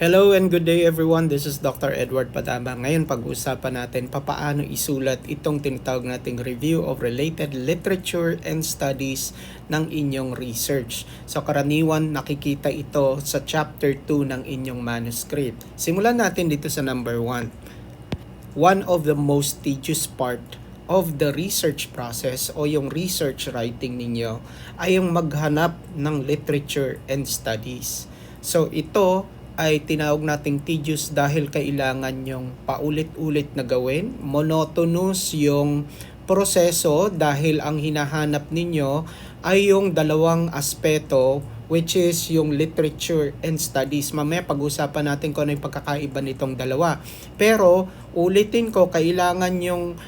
Hello and good day everyone. This is Dr. Edward Padama. Ngayon pag-uusapan natin papaano isulat itong tinatawag nating review of related literature and studies ng inyong research. So karaniwan nakikita ito sa chapter 2 ng inyong manuscript. Simulan natin dito sa number 1. One of the most tedious part of the research process o yung research writing ninyo ay yung maghanap ng literature and studies. So ito ay tinawag nating tedious dahil kailangan yung paulit-ulit na gawin. Monotonous yung proseso dahil ang hinahanap ninyo ay yung dalawang aspeto, which is yung literature and studies. Mamaya pag-usapan natin kung ano yung pagkakaiba nitong dalawa. Pero ulitin ko, kailangan yung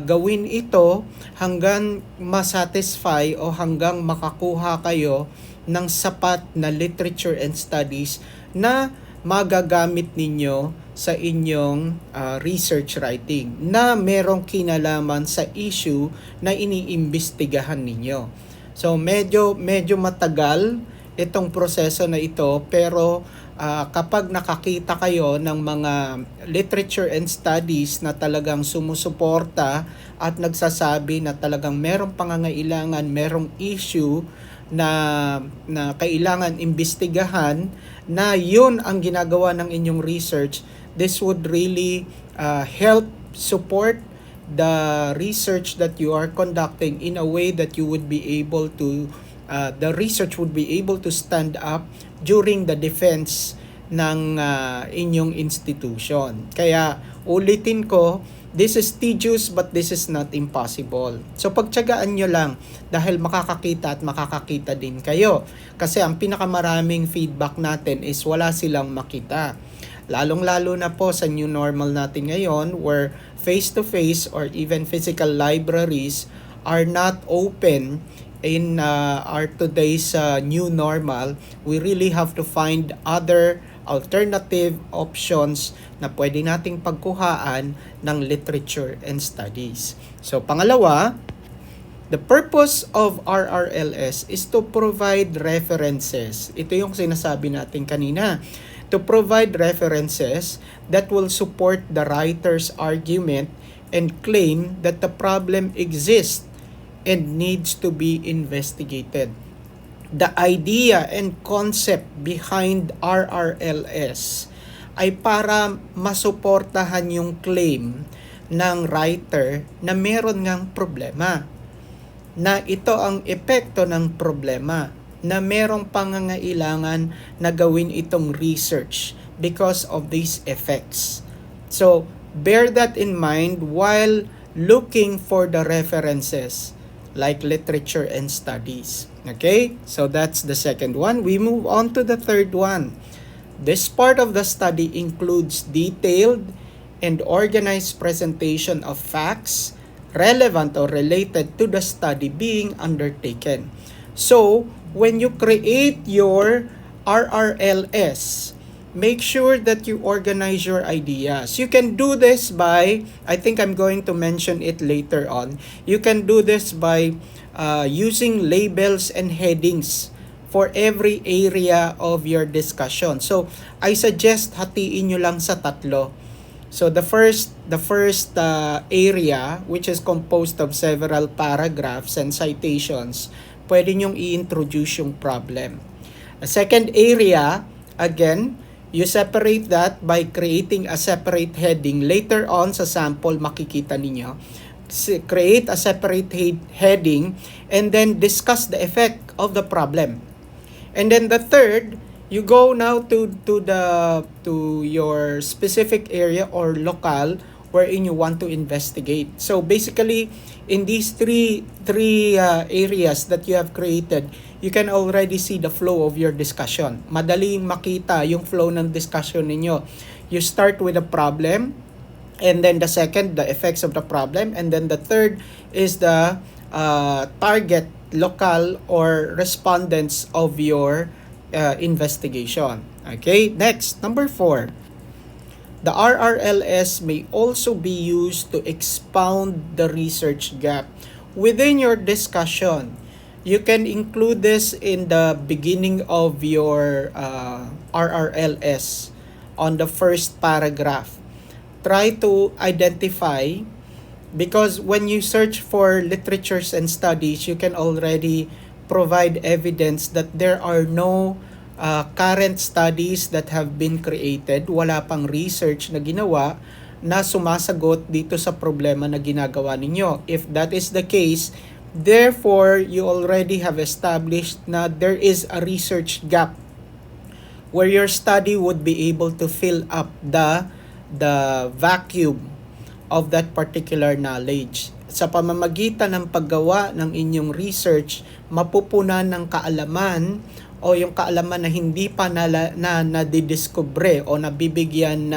gawin ito hanggang masatisfy o hanggang makakuha kayo ng sapat na literature and studies na magagamit ninyo sa inyong research writing na merong kinalaman sa issue na iniimbestigahan ninyo. So medyo matagal itong proseso na ito, pero kapag nakakita kayo ng mga literature and studies na talagang sumusuporta at nagsasabi na talagang merong pangangailangan, merong issue na kailangan imbestigahan, na yun ang ginagawa ng inyong research, this would really help support the research that you are conducting in a way that you would be able to the research would be able to stand up during the defense ng inyong institution. Kaya ulitin ko, this is tedious but this is not impossible. So pagtiyagaan nyo lang dahil makakakita at makakakita din kayo. Kasi ang pinakamaraming feedback natin is wala silang makita. Lalong-lalo na po sa new normal natin ngayon where face-to-face or even physical libraries are not open in our today's new normal. We really have to find other alternative options na pwede nating pagkuhaan ng literature and studies. So pangalawa, the purpose of RRLS is to provide references. Ito yung sinasabi natin kanina. To provide references that will support the writer's argument and claim that the problem exists and needs to be investigated. The idea and concept behind RRLS ay para masuportahan yung claim ng writer na meron ngang problema, na ito ang epekto ng problema, na merong pangangailangan na gawin itong research because of these effects. So, bear that in mind while looking for the references like literature and studies. Okay? So that's the second one. We move on to the third one. This part of the study includes detailed and organized presentation of facts relevant or related to the study being undertaken. So, when you create your RRLS, make sure that you organize your ideas. You can do this by, I think I'm going to mention it later on, you can do this by using labels and headings for every area of your discussion. So, I suggest hatiin nyo lang sa tatlo. So, the first area, which is composed of several paragraphs and citations, pwede nyong i-introduce yung problem. The second area, again, you separate that by creating a separate heading. Later on sa sample makikita ninyo. Create a separate heading and then discuss the effect of the problem. And then the third, you go now to your specific area or locale wherein you want to investigate. So basically, in these three areas that you have created, you can already see the flow of your discussion. Madaling makita yung flow ng discussion ninyo. You start with a problem, and then the second, the effects of the problem, and then the third is the target locale or respondents of your investigation. Okay, next, number 4. The RRLS may also be used to expound the research gap within your discussion. You can include this in the beginning of your RRLS on the first paragraph. Try to identify, because when you search for literatures and studies, you can already provide evidence that there are no current studies that have been created. Wala pang research na ginawa na sumasagot dito sa problema na ginagawa ninyo. If that is the case, therefore, you already have established na there is a research gap where your study would be able to fill up the vacuum of that particular knowledge. Sa pamamagitan ng paggawa ng inyong research, mapupunan ng kaalaman o yung kaalaman na hindi pa nadidiskubre o nabibigyan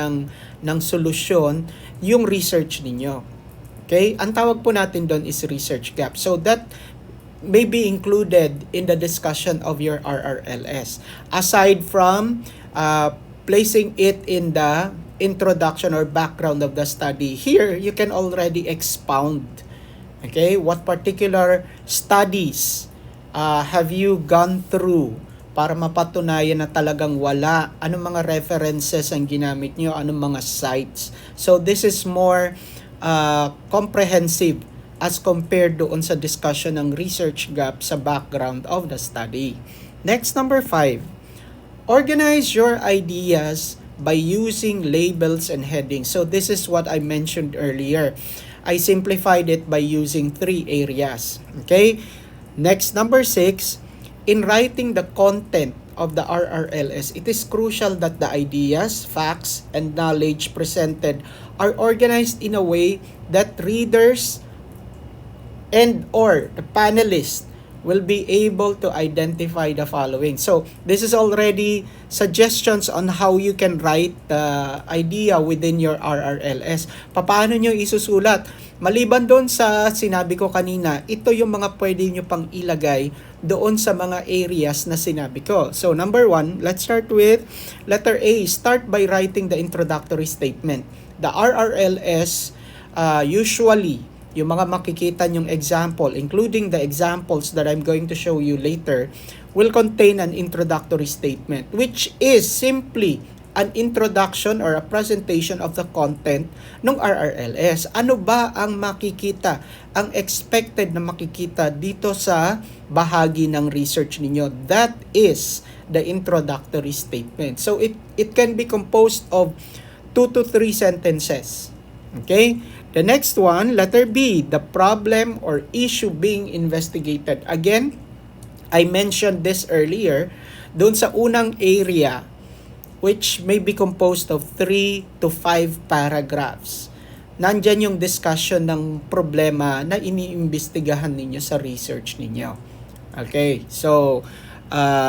ng solusyon yung research ninyo. Okay? Ang tawag po natin doon is research gap. So that may be included in the discussion of your RRLS. Aside from placing it in the introduction or background of the study, here you can already expound, okay, what particular studies have you gone through para mapatunayan na talagang wala, anong mga references ang ginamit nyo, anong mga sites. So this is more comprehensive as compared doon sa discussion ng research gap sa background of the study. Next, number 5. Organize your ideas by using labels and headings. So this is what I mentioned earlier. I simplified it by using 3 areas. Okay? Next, number 6. In writing the content of the RRLS, it is crucial that the ideas, facts, and knowledge presented are organized in a way that readers and or the panelists will be able to identify the following. So, this is already suggestions on how you can write the idea within your RRLS. Paano nyo isusulat? Maliban doon sa sinabi ko kanina, ito yung mga pwede nyo pang ilagay doon sa mga areas na sinabi ko. So, number 1, let's start with letter A. Start by writing the introductory statement. The RRLS usually, yung mga makikita nyong example, including the examples that I'm going to show you later, will contain an introductory statement, which is simply an introduction or a presentation of the content ng RRLS. Ano ba ang makikita, ang expected na makikita dito sa bahagi ng research ninyo? That is the introductory statement. So it can be composed of 2 to 3 sentences. Okay? The next one, letter B, the problem or issue being investigated. Again, I mentioned this earlier, doon sa unang area, which may be composed of 3 to 5 paragraphs. Nandyan yung discussion ng problema na iniimbestigahan ninyo sa research ninyo. Okay, so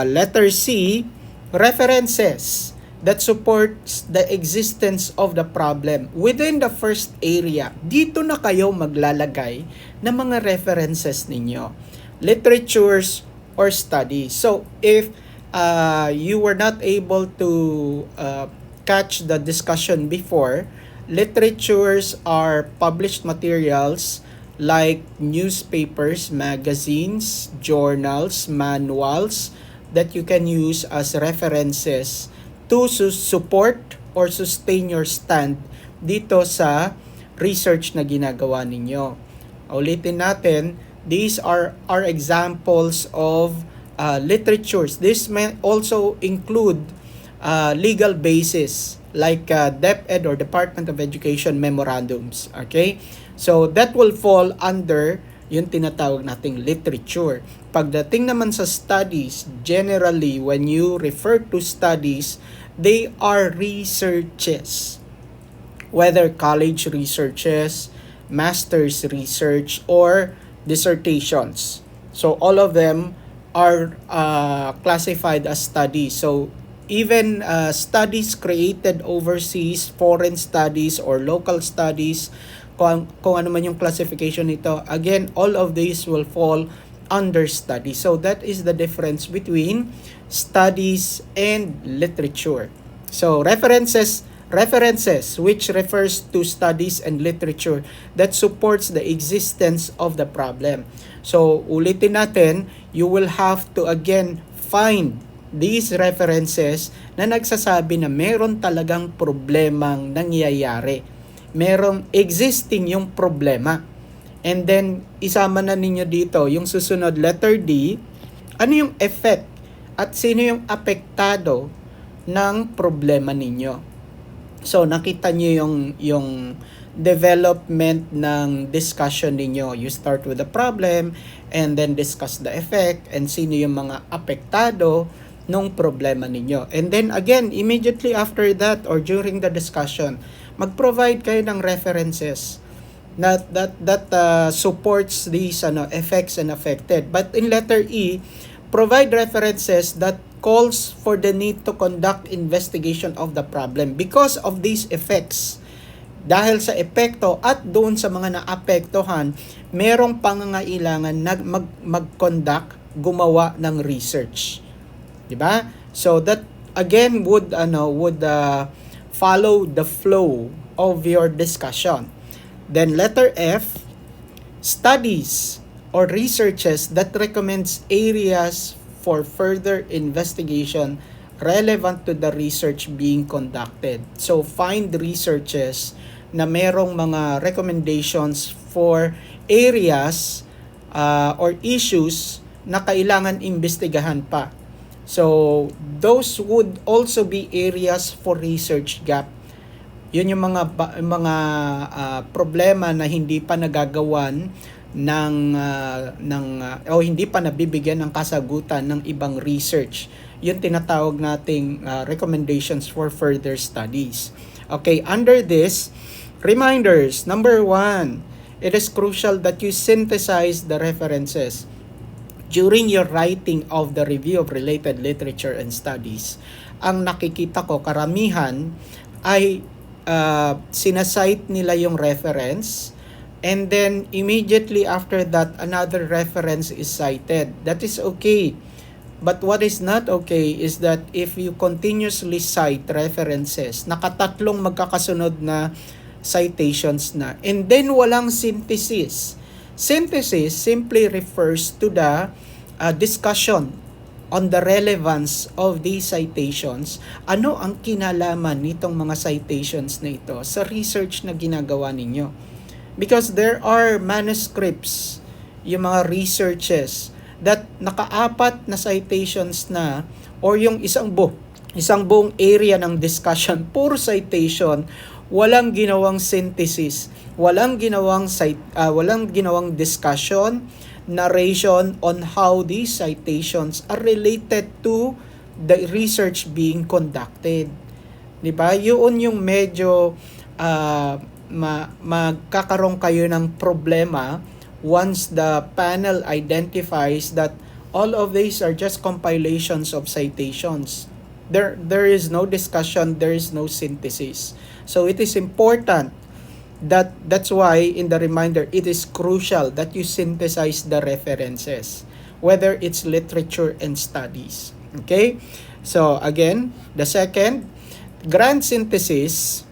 letter C, references that supports the existence of the problem. Within the first area, dito na kayo maglalagay ng mga references ninyo. Literatures or studies. So, if you were not able to catch the discussion before, literatures are published materials like newspapers, magazines, journals, manuals that you can use as references to support or sustain your stand dito sa research na ginagawa ninyo. Ulitin natin, these are examples of literatures. This may also include legal basis like DepEd or Department of Education memorandums. Okay? So that will fall under yung tinatawag nating literature. Pagdating naman sa studies, generally when you refer to studies, they are researches. Whether college researches, master's research, or dissertations. So all of them are classified as studies. So even studies created overseas, foreign studies or local studies, kung ano man yung classification nito, again, all of these will fall under study. So that is the difference between studies and literature. So references, which refers to studies and literature that supports the existence of the problem. So ulitin natin, you will have to again find these references na nagsasabi na meron talagang problemang nangyayari. Merong existing yung problema. And then, isama na ninyo dito yung susunod, letter D, ano yung effect at sino yung apektado ng problema ninyo. So, nakita nyo yung development ng discussion ninyo. You start with the problem and then discuss the effect and sino yung mga apektado nung problema ninyo. And then again, immediately after that or during the discussion, mag-provide kayo ng references that supports these effects and affected. But in letter E, provide references that calls for the need to conduct investigation of the problem because of these effects. Dahil sa epekto at doon sa mga naapektuhan, merong pangangailangan na mag-conduct, gumawa ng research. 'Di ba? So that again would follow the flow of your discussion. Then letter F, studies or researches that recommends areas for further investigation relevant to the research being conducted. So find researches na merong mga recommendations for areas or issues na kailangan imbestigahan pa. So those would also be areas for research gap. Yun yung mga problema na hindi pa nagagawan o hindi pa nabibigyan ng kasagutan ng ibang research. Yun tinatawag nating recommendations for further studies. Okay, under this, reminders. Number 1, it is crucial that you synthesize the references during your writing of the review of related literature and studies. Ang nakikita ko karamihan ay sinasite nila yung reference. And then, immediately after that, another reference is cited. That is okay. But what is not okay is that if you continuously cite references, nakatatlong magkakasunod na citations na, and then walang synthesis. Synthesis simply refers to the discussion on the relevance of these citations. Ano ang kinalaman nitong mga citations na ito sa research na ginagawa ninyo? Because there are manuscripts, yung mga researches that nakaapat na citations na or yung isang buong area ng discussion, pure citation, walang ginawang synthesis, walang ginawang discussion, narration on how these citations are related to the research being conducted. 'Di ba? Yun yung medyo magkakaroon kayo ng problema once the panel identifies that all of these are just compilations of citations. There is no discussion, there is no synthesis. So it is important that's why in the reminder, it is crucial that you synthesize the references, whether it's literature and studies. Okay? So again, the second, grand synthesis.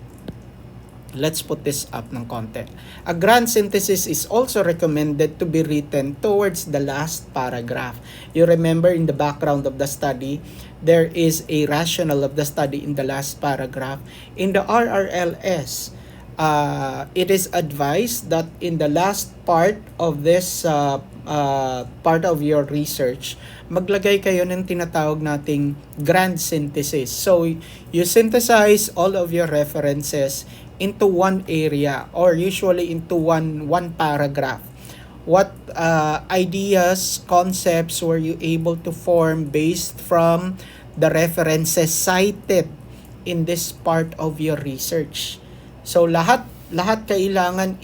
Let's put this up ng konti. A grand synthesis is also recommended to be written towards the last paragraph. You remember in the background of the study, there is a rationale of the study in the last paragraph. In the RRLS, it is advised that in the last part of this part of your research, maglagay kayo ng tinatawag nating grand synthesis. So, you synthesize all of your references into one area or usually into one paragraph. What ideas, concepts were you able to form based from the references cited in this part of your research? So lahat kailangan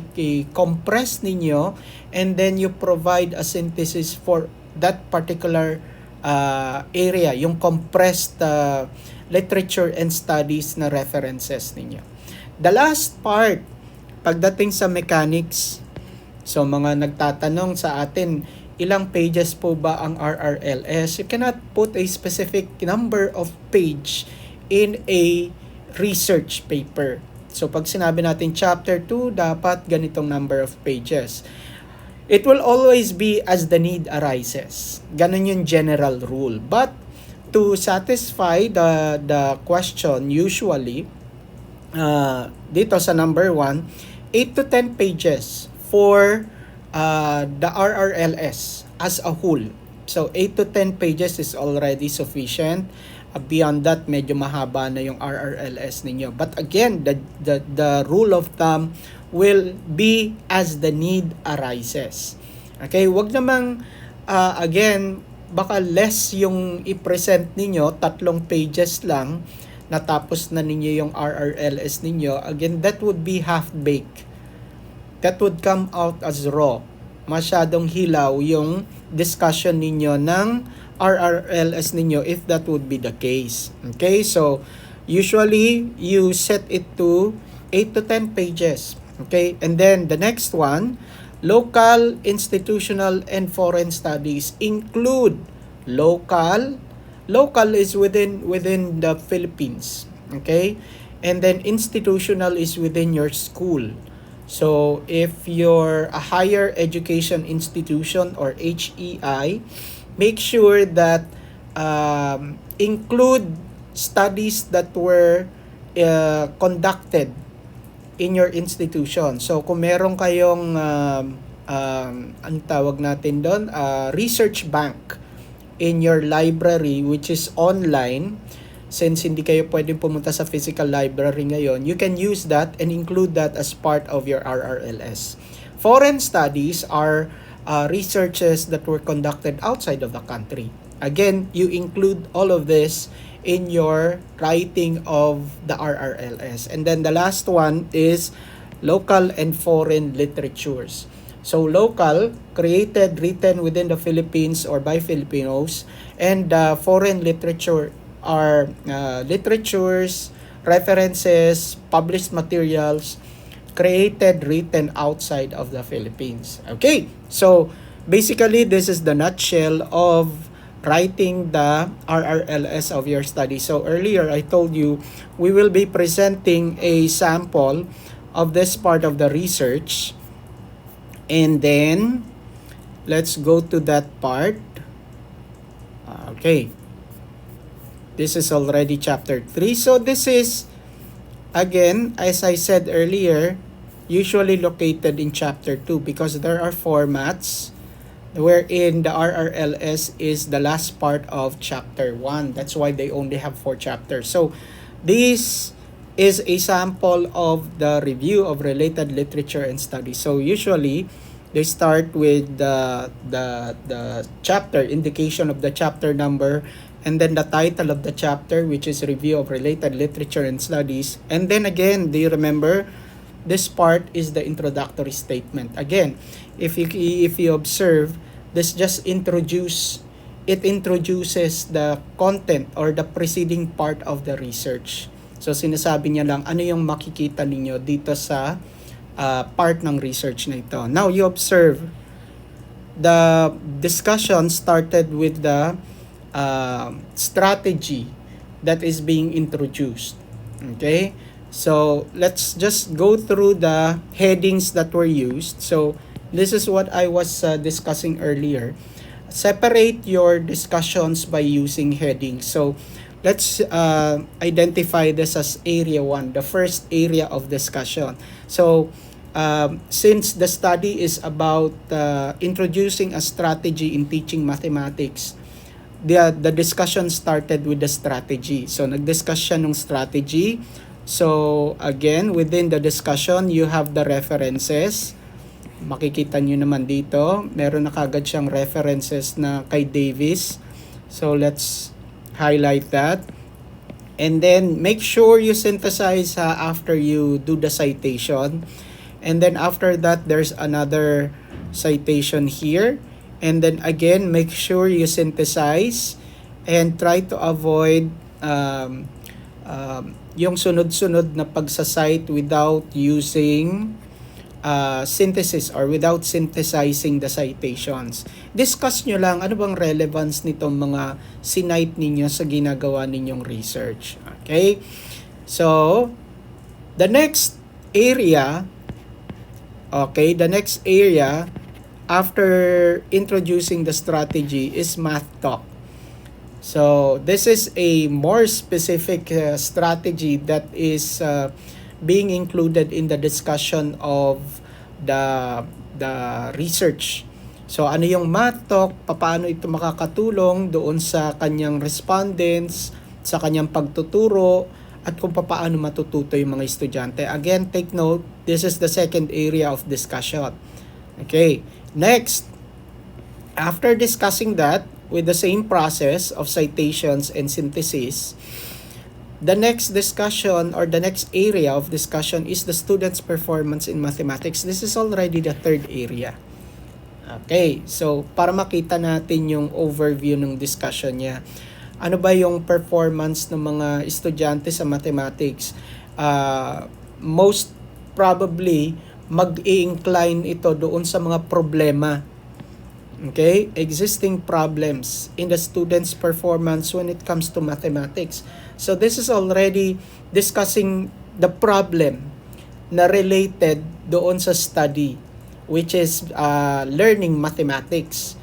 i-compress ninyo and then you provide a synthesis for that particular area, yung compressed literature and studies na references ninyo. The last part, pagdating sa mechanics, so mga nagtatanong sa atin, ilang pages po ba ang RRLS? You cannot put a specific number of page in a research paper. So pag sinabi natin chapter 2, dapat ganitong number of pages. It will always be as the need arises. Ganun yung general rule. But to satisfy the question, usually, dito sa number 1, 8 to 10 pages for the RRLS as a whole. So 8 to 10 pages is already sufficient. Beyond that, medyo mahaba na yung RRLS ninyo. But again, the rule of thumb will be as the need arises. Okay, wag namang again, baka less yung i-present ninyo, 3 pages lang, natapos na ninyo yung RRLS ninyo. Again, that would be half-baked. That would come out as raw. Masyadong hilaw yung discussion ninyo ng RRLS ninyo if that would be the case. Okay, so usually you set it to 8 to 10 pages. Okay, and then the next one, local, institutional, and foreign studies include local. Local is within the Philippines. Okay, and then institutional is within your school. So if you're a higher education institution or HEI, make sure that include studies that were conducted in your institution. So kung meron kayong ang tawag natin doon, research bank in your library which is online, since hindi kayo pwedeng pumunta sa physical library ngayon, you can use that and include that as part of your RRLS. Foreign studies are researches that were conducted outside of the country. Again, you include all of this in your writing of the RRLS. And then the last one is local and foreign literatures. So local, created, written within the Philippines or by Filipinos, and foreign literature are literatures, references, published materials, created, written outside of the Philippines. Okay, so basically this is the nutshell of writing the RRLS of your study. So earlier I told you we will be presenting a sample of this part of the research, and then let's go to that part. Okay, this is already chapter 3. So this is, again, as I said earlier, usually located in chapter 2 because there are formats wherein the RRLS is the last part of chapter 1. That's why they only have 4 chapters. So this is a sample of the review of related literature and studies. So usually they start with the chapter, indication of the chapter number, and then the title of the chapter, which is review of related literature and studies. And then again, do you remember, this part is the introductory statement. Again, if you observe, this just introduces the content or the preceding part of the research. So sinasabi niya lang ano yung makikita ninyo dito sa part ng research na ito. Now you observe the discussion started with the strategy that is being introduced. Okay? So let's just go through the headings that were used. So this is what I was discussing earlier. Separate your discussions by using headings. So let's identify this as area 1, the first area of discussion. So since the study is about introducing a strategy in teaching mathematics, the discussion started with the strategy. So nag-discuss siya ng strategy. So again, within the discussion, you have the references. Makikita nyo naman dito, meron na kagad siyang references na kay Davis. So let's highlight that. And then make sure you synthesize after you do the citation. And then after that, there's another citation here. And then again, make sure you synthesize and try to avoid yung sunod-sunod na pagsasite without using synthesis or without synthesizing the citations. Discuss nyo lang ano bang relevance nitong mga sinite ninyo sa ginagawa ninyong research. Okay? So, the next area after introducing the strategy is math talk. So this is a more specific strategy that is being included in the discussion of the research. So ano yung math talk, paano ito makakatulong doon sa kanyang respondents, sa kanyang pagtuturo, at kung paano matututo yung mga estudyante. Again, take note, this is the second area of discussion. Okay, next, after discussing that with the same process of citations and synthesis, the next discussion or the next area of discussion is the student's performance in mathematics. This is already the third area. Okay, so para makita natin yung overview ng discussion niya. Ano ba yung performance ng mga estudyante sa mathematics? Most probably, mag-i-incline ito doon sa mga problema. Okay? Existing problems in the student's performance when it comes to mathematics. So this is already discussing the problem na related doon sa study, which is learning mathematics.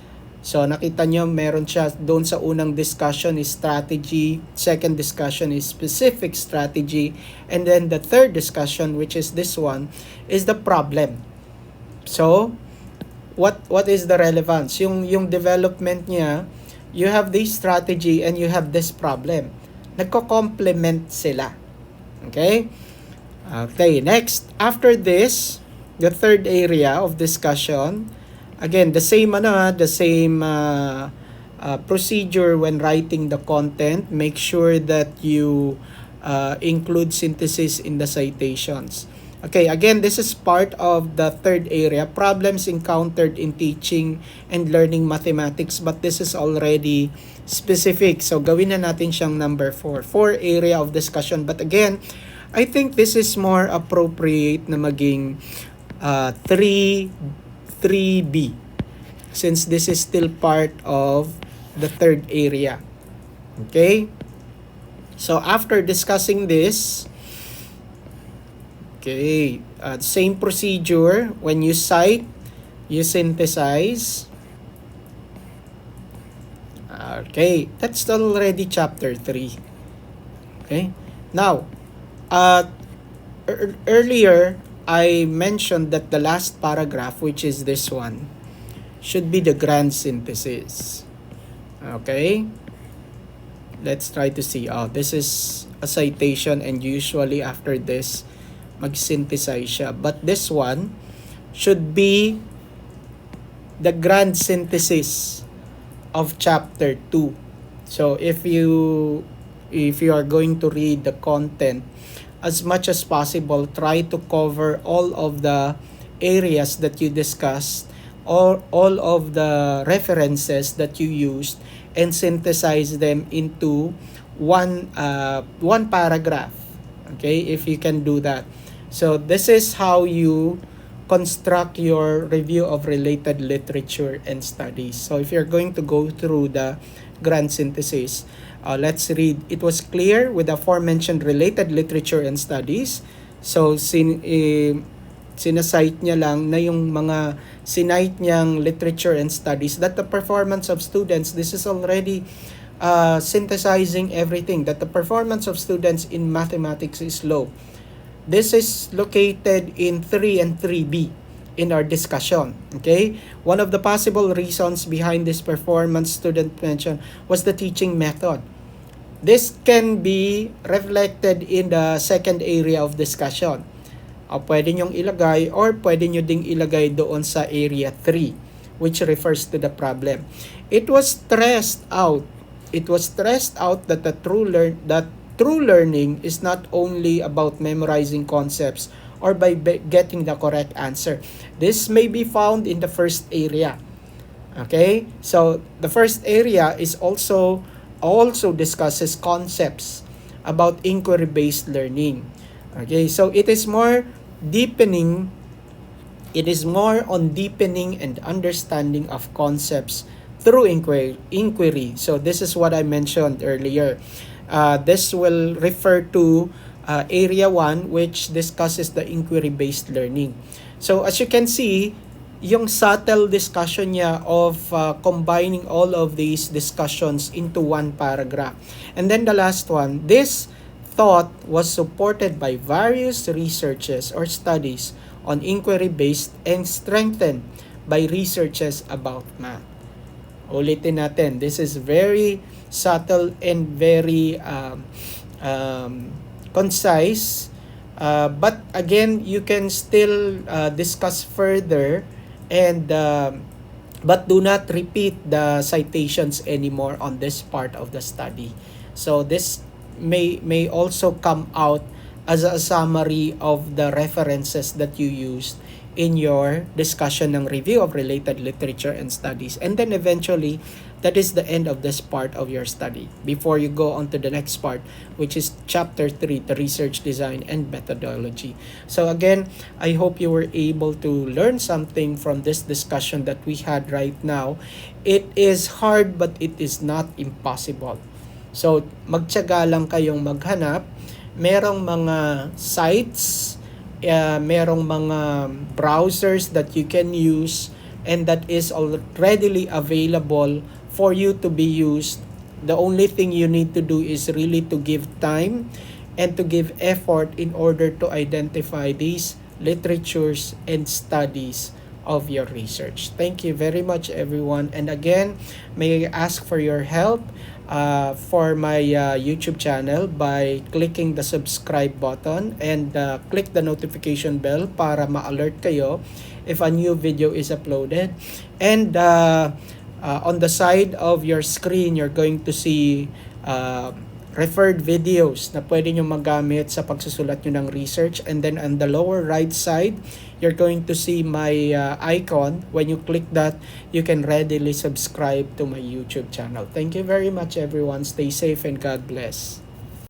So nakita nyo, meron siya doon sa unang discussion is strategy, second discussion is specific strategy, and then the third discussion, which is this one, is the problem. So what is the relevance? Yung development niya, you have this strategy and you have this problem. Nagko-complement sila. Okay? Okay, next, after this, the third area of discussion, again, the same procedure when writing the content. Make sure that you include synthesis in the citations. Okay, again, this is part of the third area, problems encountered in teaching and learning mathematics, but this is already specific. So, gawin na natin siyang number 4. 4 area of discussion. But again, I think this is more appropriate na maging 3B, since this is still part of the third area. Okay? So, after discussing this, okay, same procedure. When you cite, you synthesize. Okay, that's already chapter 3. Okay, now, earlier, I mentioned that the last paragraph, which is this one, should be the grand synthesis. Okay, let's try to see. This is a citation, and usually after this, mag-synthesize siya. But this one should be the grand synthesis of chapter 2. So if you are going to read the content, as much as possible, try to cover all of the areas that you discussed, or all of the references that you used, and synthesize them into one paragraph. Okay, if you can do that. So this is how you construct your review of related literature and studies. So if you're going to go through the grand synthesis, let's read. It was clear with the aforementioned related literature and studies. So sinasite niya lang na yung mga sinite niyang literature and studies, that the performance of students, this is already synthesizing everything, that the performance of students in mathematics is low. This is located in 3 and 3B in our discussion. Okay? One of the possible reasons behind this performance student mentioned was the teaching method. This can be reflected in the second area of discussion. Pwede nyong ilagay, or pwede nyo ding ilagay doon sa area 3, which refers to the problem. It was stressed out that true learning is not only about memorizing concepts or by getting the correct answer. This may be found in the first area. Okay? So, the first area is also discusses concepts about inquiry-based learning. Okay? So, it is more on deepening and understanding of concepts through inquiry. So, this is what I mentioned earlier. This will refer to area 1, which discusses the inquiry-based learning. So as you can see, yung subtle discussion niya of combining all of these discussions into one paragraph. And then the last one, this thought was supported by various researches or studies on inquiry-based and strengthened by researches about math. Ulitin natin, this is very subtle and very concise. But again, you can still discuss further and but do not repeat the citations anymore on this part of the study. So this may also come out as a summary of the references that you used in your discussion ng review of related literature and studies. And then eventually, that is the end of this part of your study before you go on to the next part, which is chapter 3, the research design and methodology. So again, I hope you were able to learn something from this discussion that we had right now. It is hard but it is not impossible. So magtiyaga lang kayong maghanap. Merong mga sites, merong mga browsers that you can use and that is readily available for you to be used. The only thing you need to do is really to give time and to give effort in order to identify these literatures and studies of your research. Thank you very much, everyone. And again, may I ask for your help for my YouTube channel by clicking the subscribe button and click the notification bell para ma-alert kayo if a new video is uploaded. And on the side of your screen, you're going to see referred videos na pwede nyo magamit sa pagsusulat nyo ng research. And then on the lower right side, you're going to see my icon. When you click that, you can readily subscribe to my YouTube channel. Thank you very much, everyone. Stay safe and God bless.